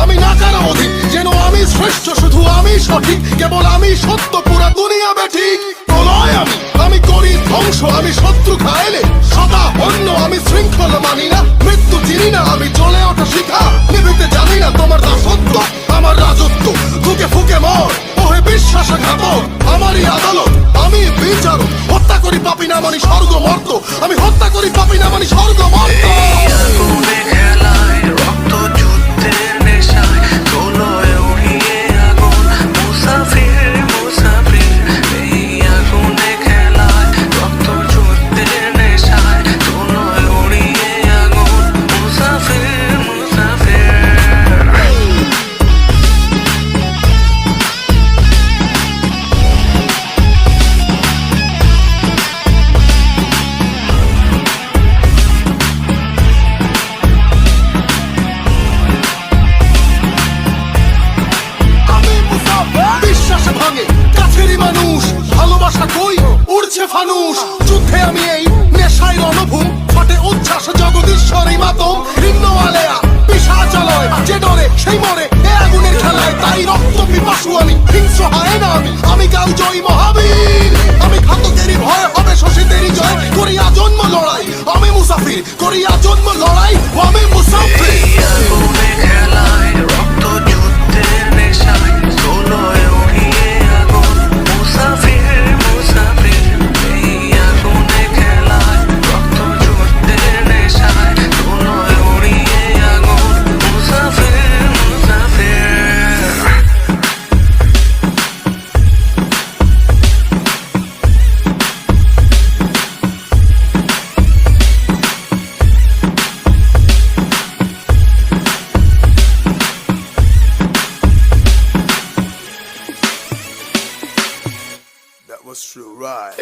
আমি না কারো অধীন, যেন আমি শ্রেষ্ঠ, শুধু আমি সঠিক, কেবল আমি সত্য, পুরা দুনিয়া বেঠিক। প্রলয় আমি করি ধ্বংস, আমি শত্রু খাইলে সদা অন্য, আমি শৃঙ্খলা মানি না, মৃত্যু চিনি না, আমি জ্বলে ওঠা শিখা, নিভিতে জানি না তোমার দাসত্ব, আমার রাজত্ব, ফুকে ফুকে মর, ওহে বিশ্বাসঘাতক, আমারই আদালত, আমি বিচারক, হত্যা করি পাপি না মানি স্বর্গ মর্ত, আমি হত্যা করি পাপি না মানি স্বর্গ মর্ত। ভালোবাসা কই উড়ছে ফানুষ, যুদ্ধে আমি এই নেশায় রণভূম, ফাটে উচ্ছ্বাস জগদীশ্বরী মাতম, ভিন্ন আলেয়া পিশাচালয়, যে ডরে সেই মরে এ আগুনের খেলায়, তাই রক্ত পিপাসু আমি, হিংস্র হয় না আমি কাল জয়ী মহাবীর, আমি ঘাতকেরই ভয় হবে শোষিতেরই জয়, করিয়া জন্ম লড়াই, আমি মুসাফির, করিয়া জন্ম লড়াই, আমি মুসাফির। That was true, right?